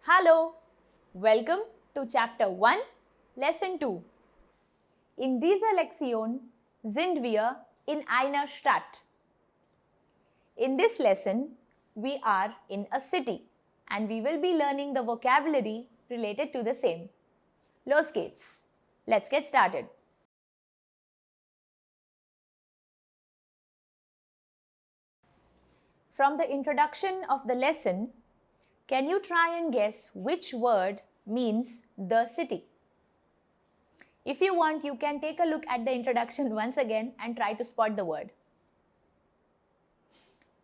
Hallo, welcome to Chapter 1, Lesson 2. In dieser Lektion sind wir in einer Stadt. In this lesson, we are in a city and we will be learning the vocabulary related to the same. Los geht's. Let's get started. From the introduction of the lesson, can you try and guess which word means the city? If you want, you can take a look at the introduction once again and try to spot the word.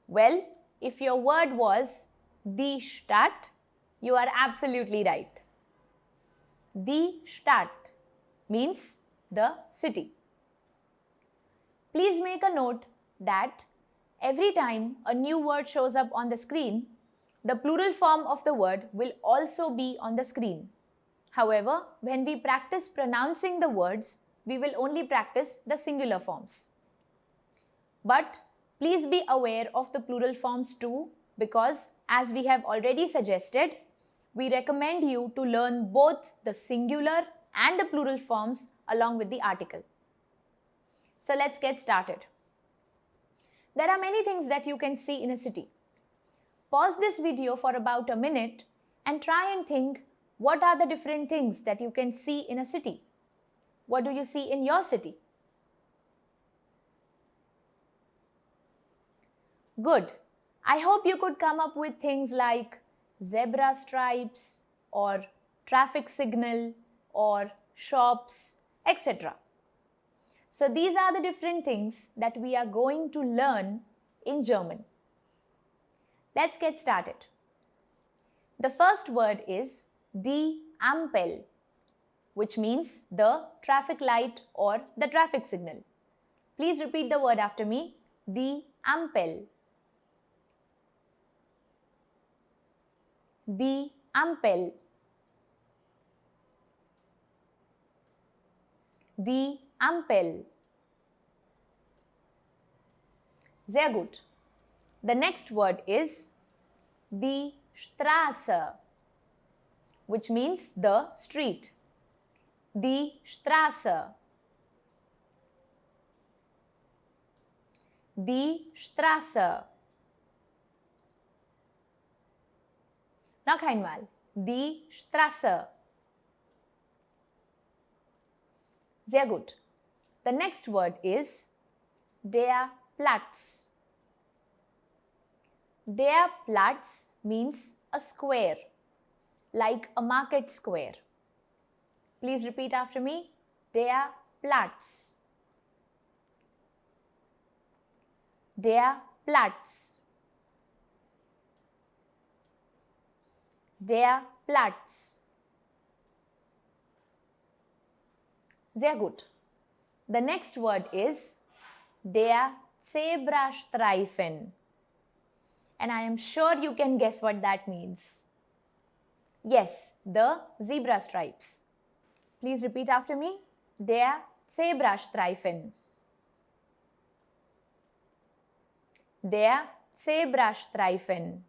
Well, if your word was die Stadt, you are absolutely right. Die Stadt means the city. Please make a note that every time a new word shows up on the screen, the plural form of the word will also be on the screen. However, when we practice pronouncing the words, we will only practice the singular forms. But please be aware of the plural forms too, because as we have already suggested, we recommend you to learn both the singular and the plural forms along with the article. So let's get started. There are many things that you can see in a city. Pause this video for about a minute and try and think, what are the different things that you can see in a city? What do you see in your city? Good. I hope you could come up with things like zebra stripes or traffic signal or shops, etc. So these are the different things that we are going to learn in German. Let's get started. The first word is die Ampel, which means the traffic light or the traffic signal. Please repeat the word after me. Die Ampel. Die Ampel. Die Ampel. Sehr gut. The next word is die Straße, which means the street. Die Straße. Die Straße. Noch einmal. Die Straße. Sehr gut. The next word is der Platz. Der Platz means a square, like a market square. Please repeat after me. Der Platz. Der Platz. Der Platz. Sehr gut. The next word is der Zebrastreifen. And I am sure you can guess what that means. Yes, the zebra stripes. Please repeat after me. Der Zebrastreifen. Der Zebrastreifen.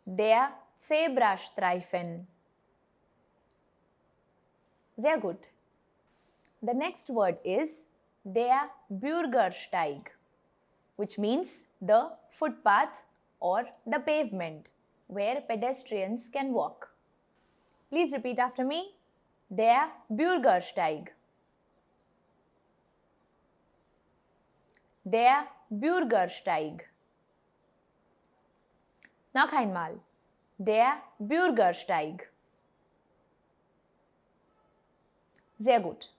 Der Zebrastreifen. Sehr gut. The next word is der Bürgersteig, which means the footpath or the pavement where pedestrians can walk. Please repeat after me. Der Bürgersteig. Der Bürgersteig. Noch einmal. Der Bürgersteig. Sehr gut.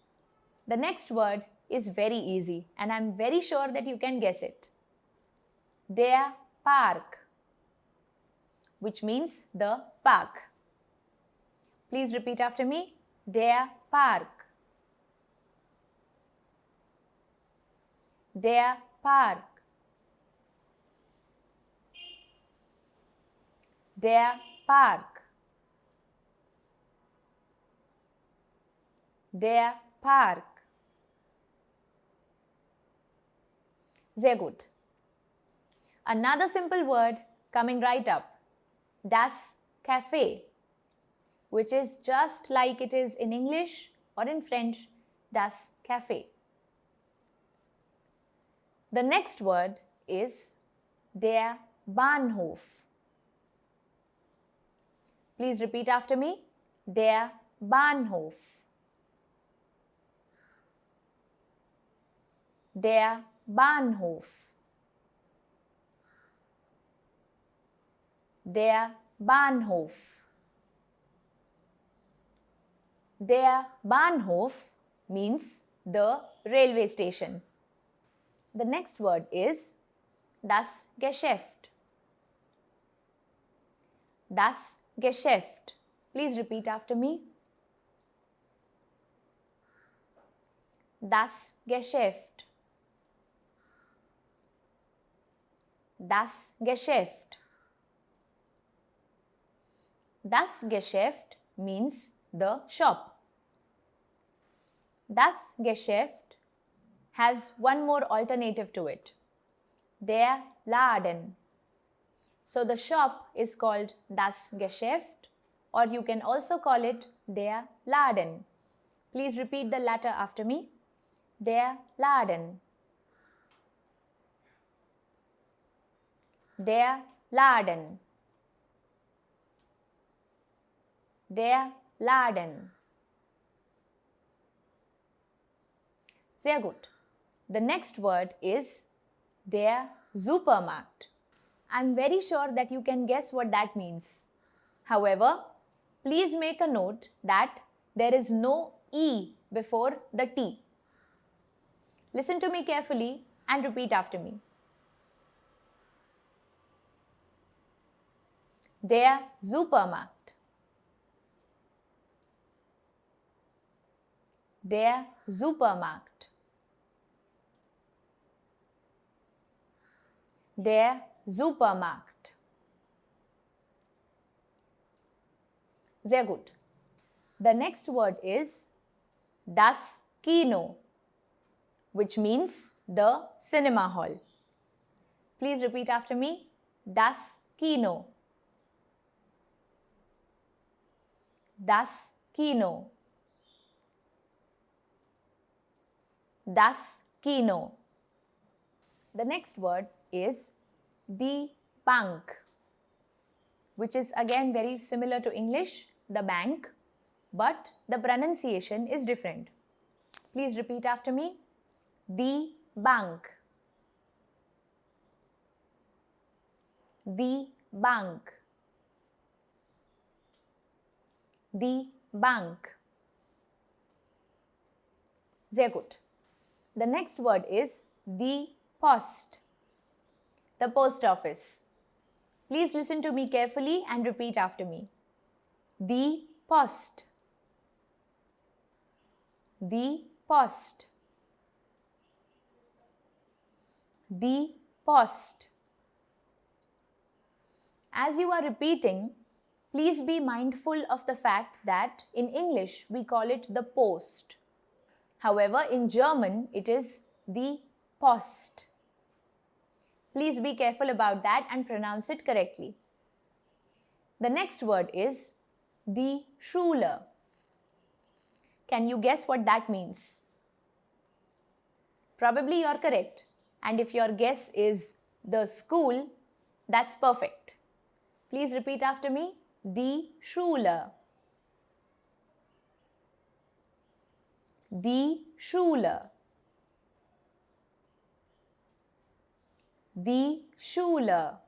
The next word is very easy and I'm very sure that you can guess it. Der Park, which means the park. Please repeat after me. Der Park. Der Park. Der Park. Der Park. Sehr gut. Another simple word Coming right up, das Café, which is just like it is in English or in French, das Café. The next word is der Bahnhof. Please repeat after me. Der Bahnhof. Der Bahnhof. Der Bahnhof. Der Bahnhof means the railway station. The next word is das Geschäft. Das Geschäft. Please repeat after me. Das Geschäft. Das Geschäft. Das Geschäft means the shop. Das Geschäft has one more alternative to it. Der Laden. So the shop is called das Geschäft, or you can also call it der Laden. Please repeat the latter after me. Der Laden. Der Laden. Der Laden. Sehr gut. The next word is der Supermarkt. I'm very sure that you can guess what that means. However, please make a note that there is no E before the T. Listen to me carefully and repeat after me. Der Supermarkt. Der Supermarkt. Der Supermarkt. Sehr gut. The next word is das Kino, which means the cinema hall. Please repeat after me. Das Kino. Das Kino. Das Kino. The next word is die Bank, which is again very similar to English, the bank, but the pronunciation is different. Please repeat after me. Die Bank. Die Bank. Die Bank. Sehr gut. The next word is die Post, the post office. Please listen to me carefully and repeat after me. Die Post. Die Post. Die Post. As you are repeating, please be mindful of the fact that in English we call it the post. However, in German it is die Post. Please be careful about that and pronounce it correctly. The next word is die Schule. Can you guess what that means? Probably you're correct. And if your guess is the school, that's perfect. Please repeat after me. Die Schule. Die Schule. Die Schule.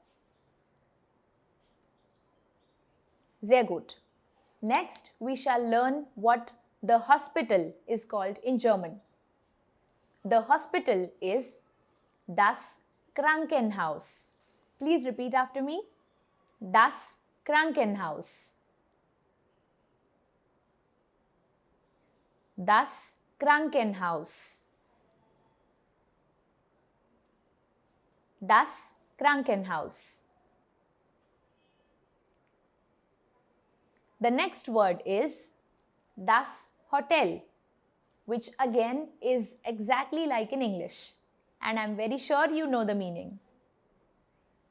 Sehr gut. Next, we shall learn what the hospital is called in German. The hospital is das Krankenhaus. Please repeat after me. Das Krankenhaus. Das Krankenhaus. Das Krankenhaus. The next word is das Hotel, which again is exactly like in English, and I'm very sure you know the meaning.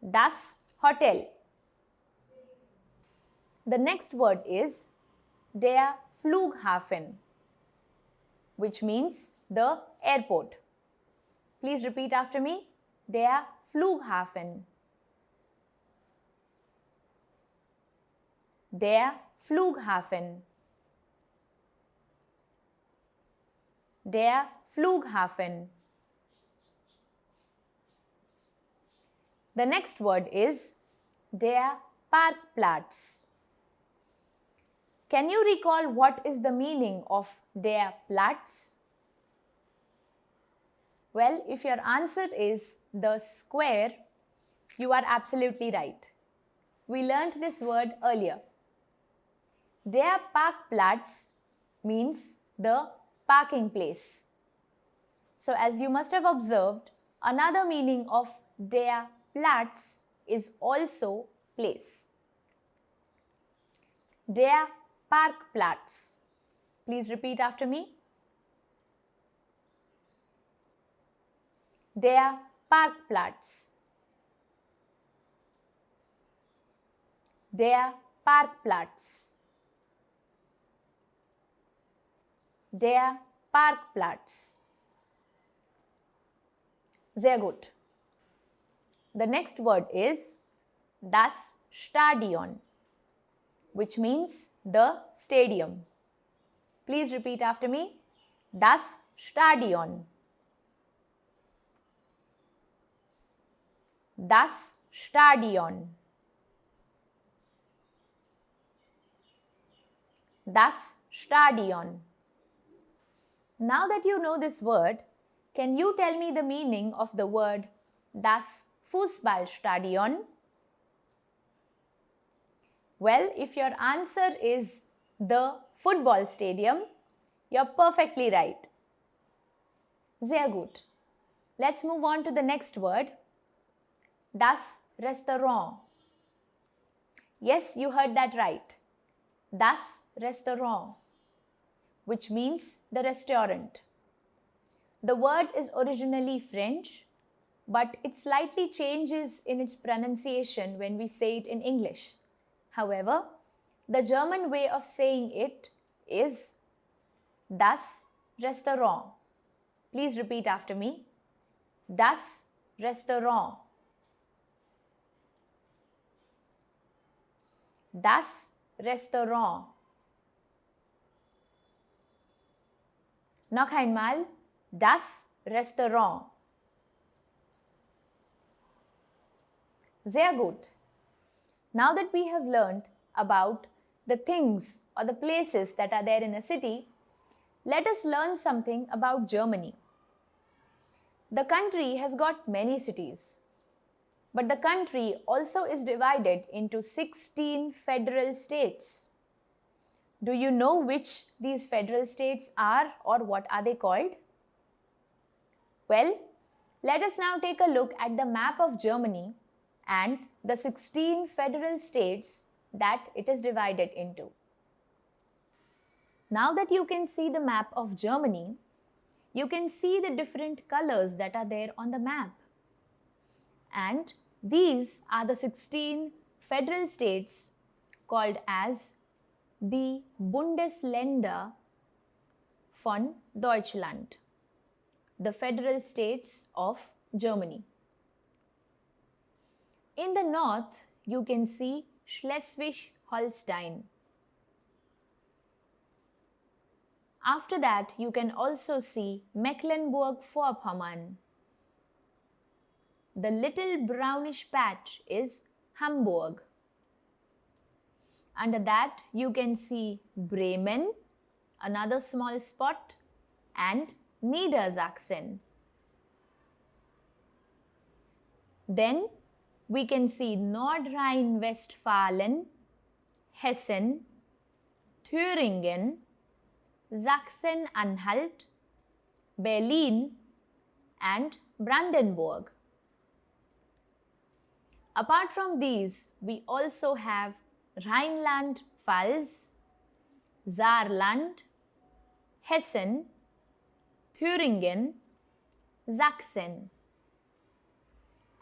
Das hotel. The next word is der Flughafen, which means the airport. Please repeat after me. Der Flughafen. Der Flughafen. Der Flughafen. The next word is der Parkplatz. Can you recall what is the meaning of der Platz? Well, if your answer is the square, you are absolutely right. We learnt this word earlier. Der Parkplatz means the parking place. So as you must have observed, another meaning of der Platz is also place. Der Parkplatz. Please repeat after me. Der Parkplatz. Der Parkplatz. Der Parkplatz. Sehr gut. The next word is das Stadion, which means the stadium. Please repeat after me. Das Stadion. Das Stadion. Das Stadion. Now that you know this word, can you tell me the meaning of the word das Fußballstadion? Well, if your answer is the football stadium, you're perfectly right. Sehr gut. Let's move on to the next word. Das Restaurant. Yes, you heard that right. Das Restaurant, which means the restaurant. The word is originally French, but it slightly changes in its pronunciation when we say it in English. However, the German way of saying it is das Restaurant. Please repeat after me. Das Restaurant. Das Restaurant. Noch einmal, das Restaurant. Sehr gut. Now that we have learned about the things or the places that are there in a city, let us learn something about Germany. The country has got many cities, but the country also is divided into 16 federal states. Do you know which these federal states are or what are they called? Well, let us now take a look at the map of Germany and the 16 federal states that it is divided into. Now that you can see the map of Germany, you can see the different colors that are there on the map. And these are the 16 federal states called as the Bundesländer von Deutschland, the federal states of Germany. In the north, you can see Schleswig-Holstein. After that, you can also see Mecklenburg-Vorpommern. The little brownish patch is Hamburg. Under that, you can see Bremen, another small spot, and Niedersachsen. Then we can see Nordrhein-Westfalen, Hessen, Thüringen, Sachsen-Anhalt, Berlin, and Brandenburg. Apart from these, we also have Rheinland-Pfalz, Saarland, Hessen, Thüringen, Sachsen.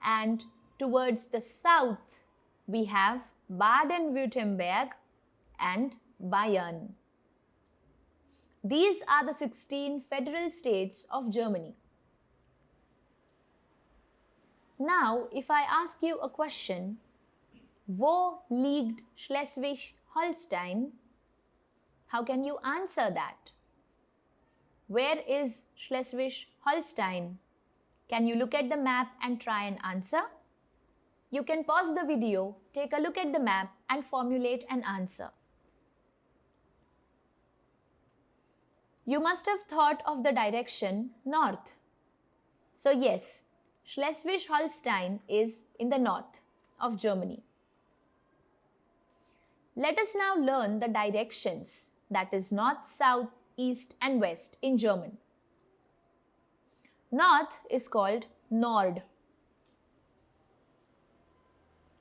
And towards the south, we have Baden-Württemberg and Bayern. These are the 16 federal states of Germany. Now, if I ask you a question, wo liegt Schleswig-Holstein? How can you answer that? Where is Schleswig-Holstein? Can you look at the map and try and answer? You can pause the video, take a look at the map and formulate an answer. You must have thought of the direction north. So yes, Schleswig-Holstein is in the north of Germany. Let us now learn the directions, that is north, south, east and west in German. North is called Nord.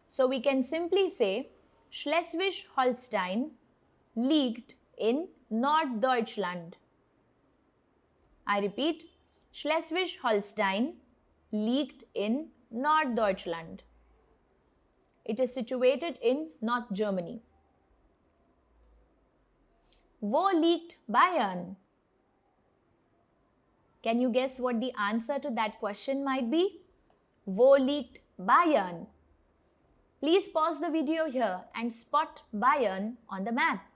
So we can simply say Schleswig-Holstein liegt in Norddeutschland. I repeat, Schleswig-Holstein liegt in Norddeutschland. It is situated in North Germany. Wo liegt Bayern? Can you guess what the answer to that question might be? Wo liegt Bayern? Please pause the video here and spot Bayern on the map.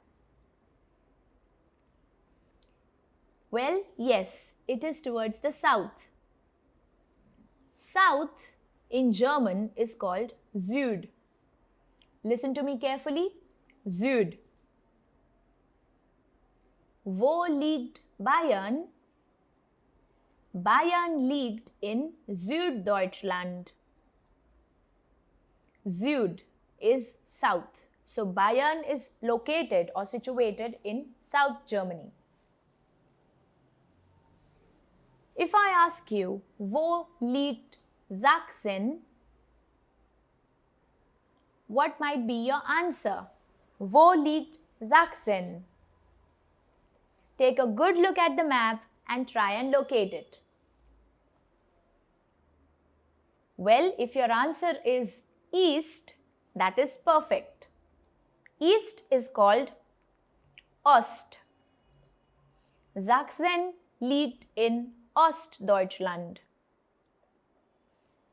Well, yes, it is towards the south. South in German is called Süd. Listen to me carefully. Süd. Wo liegt Bayern? Bayern liegt in Süddeutschland. Süd is south. So Bayern is located or situated in South Germany. If I ask you, wo liegt Sachsen? What might be your answer? Wo liegt Sachsen? Take a good look at the map and try and locate it. Well, if your answer is east, that is perfect. East is called Ost. Sachsen liegt in Ostdeutschland.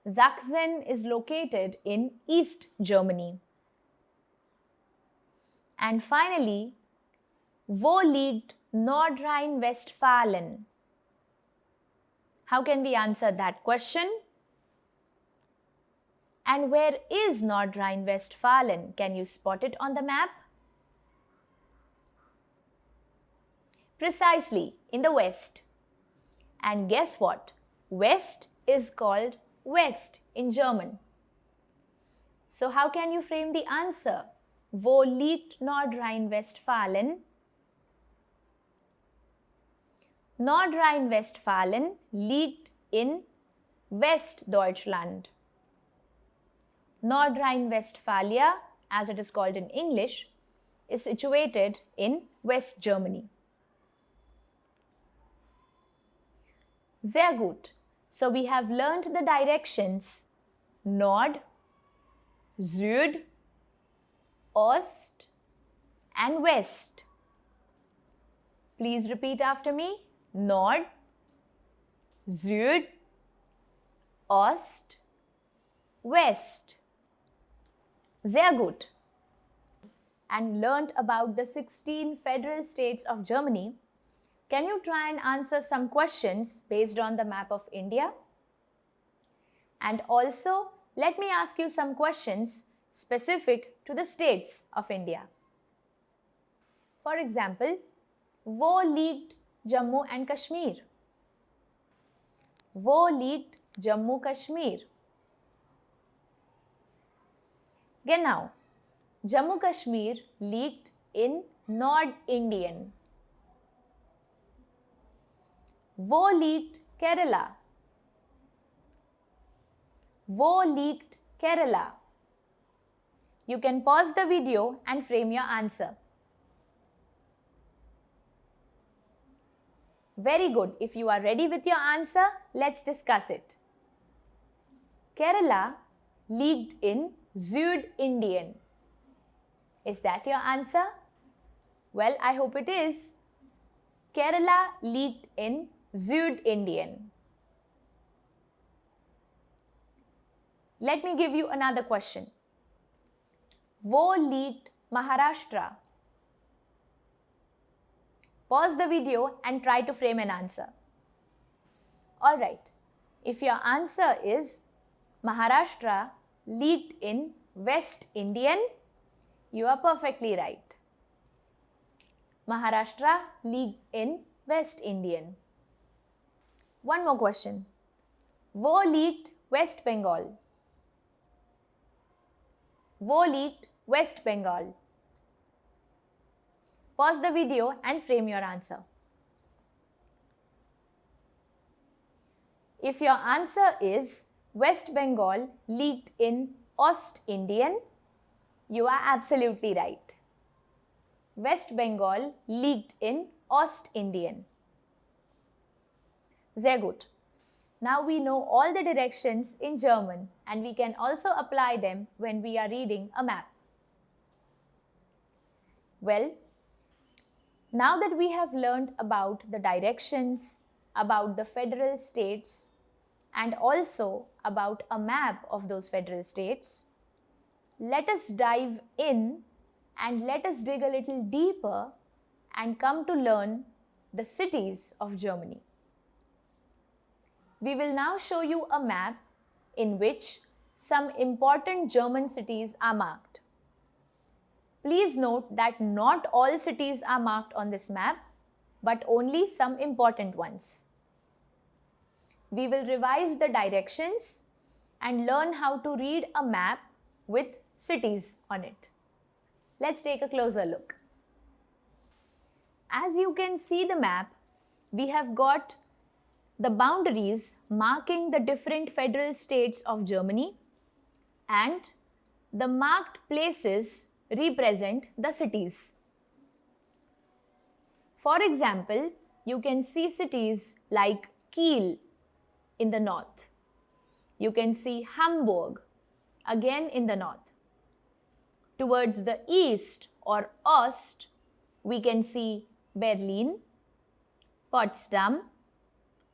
Sachsen is located in East Germany. And finally, wo liegt Nordrhein-Westfalen? How can we answer that question? And where is Nordrhein-Westfalen? Can you spot it on the map? Precisely, in the west. And guess what? West is called West in German. So how can you frame the answer? Wo liegt Nordrhein-Westfalen? Nordrhein-Westfalen liegt in Westdeutschland. Nordrhein-Westphalia, as it is called in English, is situated in West Germany. Sehr gut. So we have learned the directions Nord, Süd, Ost and West. Please repeat after me. Nord, Süd, Ost, West. Sehr gut. And learnt about the 16 federal states of Germany. Can you try and answer some questions based on the map of India? And also, let me ask you some questions specific to the states of India. For example, wo liegt Jammu and Kashmir? Wo liegt Jammu Kashmir? Genau. Jammu Kashmir liegt in Nordindien. Wo liegt Kerala? Wo liegt Kerala? You can pause the video and frame your answer. Very good. If you are ready with your answer, let's discuss it. Kerala liegt in Südindien. Is that your answer? Well, I hope it is. Kerala liegt in Südindien. Let me give you another question. Wo liegt Maharashtra? Pause the video and try to frame an answer. Alright, if your answer is Maharashtra liegt in Westindien, you are perfectly right. Maharashtra liegt in Westindien. One more question. Wo liegt West Bengal? Wo liegt West Bengal? Pause the video and frame your answer. If your answer is West Bengal liegt in Ostindien, you are absolutely right. West Bengal liegt in Ostindien. Sehr gut. Now we know all the directions in German and we can also apply them when we are reading a map. Well, now that we have learned about the directions, about the federal states, and also about a map of those federal states, let us dive in and let us dig a little deeper and come to learn the cities of Germany. We will now show you a map in which some important German cities are marked. Please note that not all cities are marked on this map, but only some important ones. We will revise the directions and learn how to read a map with cities on it. Let's take a closer look. As you can see the map, we have got the boundaries marking the different federal states of Germany, and the marked places represent the cities. For example, you can see cities like Kiel in the north. You can see Hamburg, again in the north. Towards the east or Ost, we can see Berlin, Potsdam,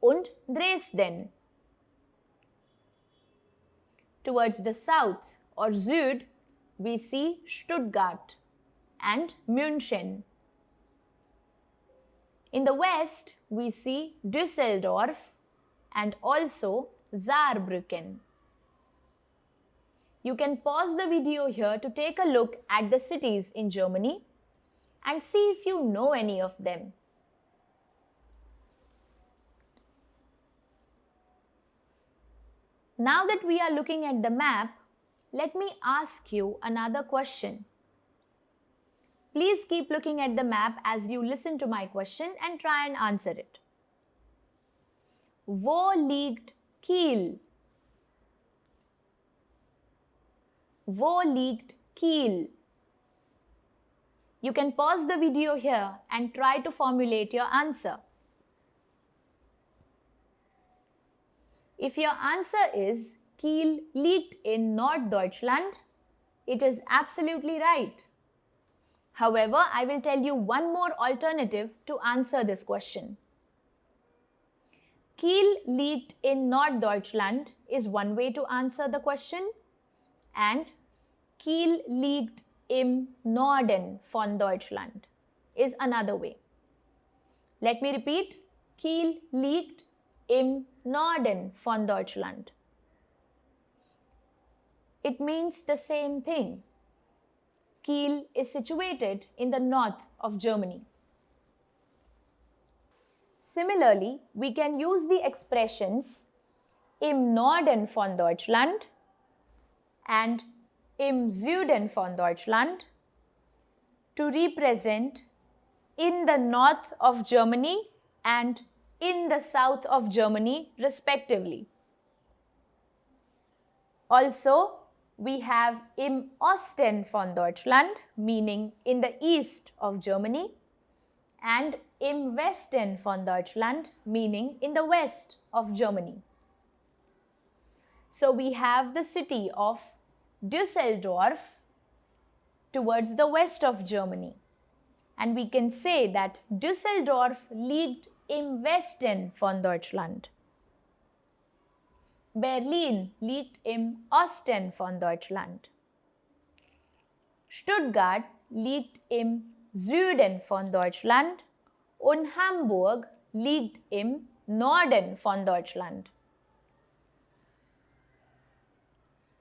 und Dresden. Towards the south or Süd, we see Stuttgart and München. In the west, we see Düsseldorf and also Saarbrücken. You can pause the video here to take a look at the cities in Germany and see if you know any of them. Now that we are looking at the map, let me ask you another question. Please keep looking at the map as you listen to my question and try and answer it. Wo liegt Kiel? Wo liegt Kiel? You can pause the video here and try to formulate your answer. If your answer is Kiel liegt in Norddeutschland, it is absolutely right. However, I will tell you one more alternative to answer this question. Kiel liegt in Norddeutschland is one way to answer the question, and Kiel liegt im Norden von Deutschland is another way. Let me repeat. Kiel liegt im Norden von Deutschland. It means the same thing. Kiel is situated in the north of Germany. Similarly, we can use the expressions im Norden von Deutschland and im Süden von Deutschland to represent in the north of Germany and in the south of Germany respectively. Also, we have im Osten von Deutschland, meaning in the east of Germany, and im Westen von Deutschland, meaning in the west of Germany. So we have the city of Düsseldorf towards the west of Germany. And we can say that Düsseldorf liegt im Westen von Deutschland. Berlin liegt im Osten von Deutschland. Stuttgart liegt im Süden von Deutschland und Hamburg liegt im Norden von Deutschland.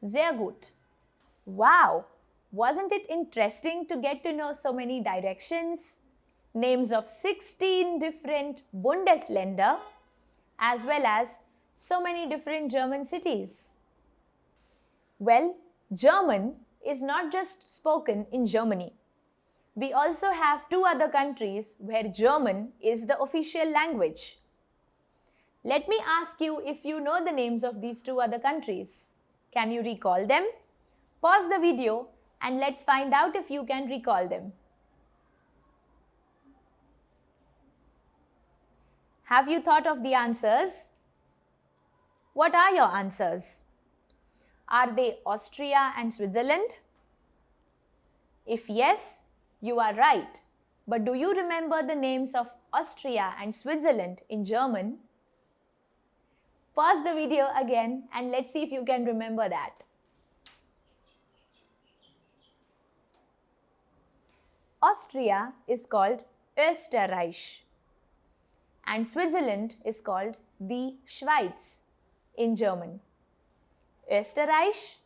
Sehr gut. Wow! Wasn't it interesting to get to know so many directions, names of 16 different Bundesländer, as well as so many different German cities? Well, German is not just spoken in Germany. We also have two other countries where German is the official language. Let me ask you if you know the names of these two other countries. Can you recall them? Pause the video and let's find out if you can recall them. Have you thought of the answers? What are your answers? Are they Austria and Switzerland? If yes, you are right. But do you remember the names of Austria and Switzerland in German? Pause the video again and let's see if you can remember that. Austria is called Österreich and Switzerland is called die Schweiz in German. Österreich,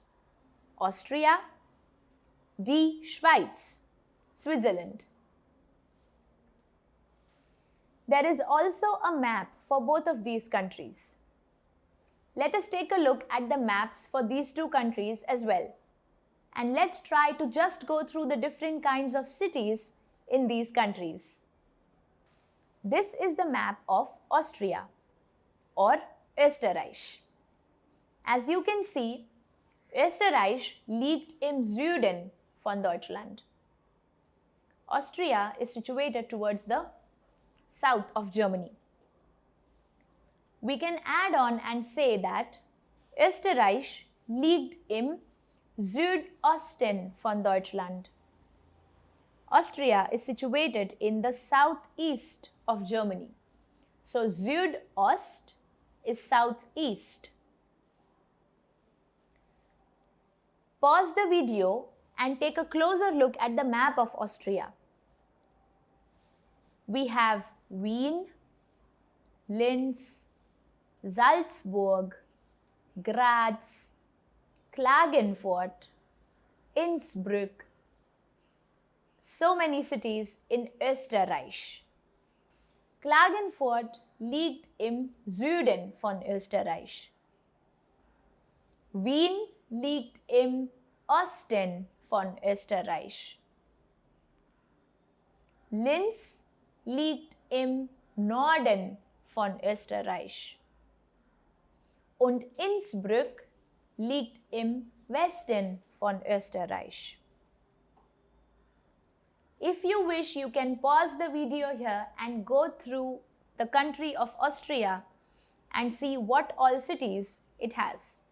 Austria, die Schweiz, Switzerland. There is also a map for both of these countries. Let us take a look at the maps for these two countries as well. And let's try to just go through the different kinds of cities in these countries. This is the map of Austria or Österreich. As you can see, Österreich liegt im Süden von Deutschland. Austria is situated towards the south of Germany. We can add on and say that Österreich liegt im Südosten von Deutschland. Austria is situated in the southeast of Germany. So Südost is southeast. Pause the video and take a closer look at the map of Austria. We have Wien, Linz, Salzburg, Graz, Klagenfurt, Innsbruck. So many cities in Österreich. Klagenfurt liegt im Süden von Österreich. Wien liegt im Osten von Österreich. Linz liegt im Norden von Österreich. Und Innsbruck liegt im Westen von Österreich. If you wish, you can pause the video here and go through the country of Austria and see what all cities it has.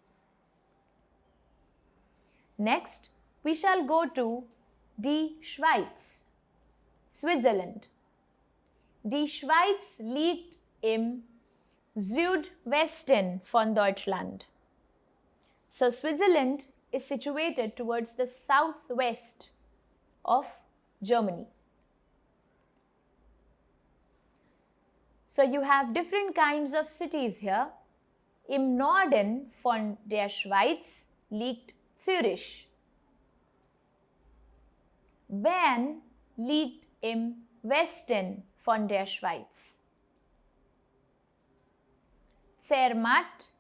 Next, we shall go to die Schweiz, Switzerland. Die Schweiz liegt im Südwesten von Deutschland. So Switzerland is situated towards the southwest of Germany. So you have different kinds of cities here. Im Norden von der Schweiz liegt Zürich. Bern liegt im Westen von der Schweiz. Zermatt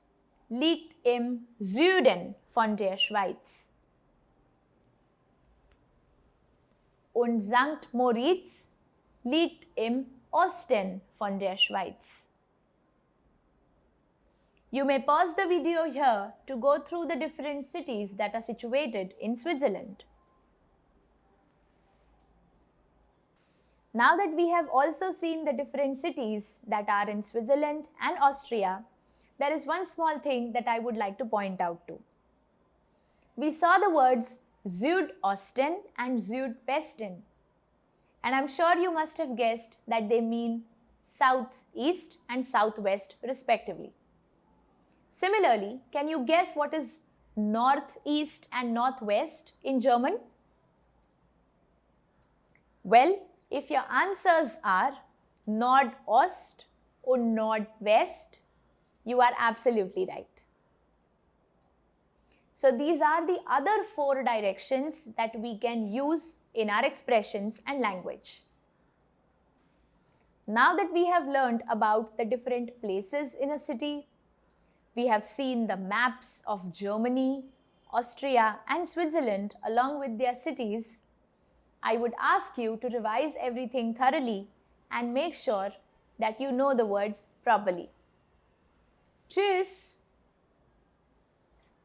liegt im Süden von der Schweiz. Und St. Moritz liegt im Osten von der Schweiz. You may pause the video here to go through the different cities that are situated in Switzerland. Now that we have also seen the different cities that are in Switzerland and Austria, there is one small thing that I would like to point out to. we saw the words Südosten and Südwesten. And I'm sure you must have guessed that they mean southeast and southwest respectively. Similarly, can you guess what is northeast and northwest in German? Well, if your answers are Nordost or Nordwest, you are absolutely right. So these are the other 4 directions that we can use in our expressions and language. Now that we have learned about the different places in a city, we have seen the maps of Germany, Austria and Switzerland along with their cities, I would ask you to revise everything thoroughly and make sure that you know the words properly. Tschüss!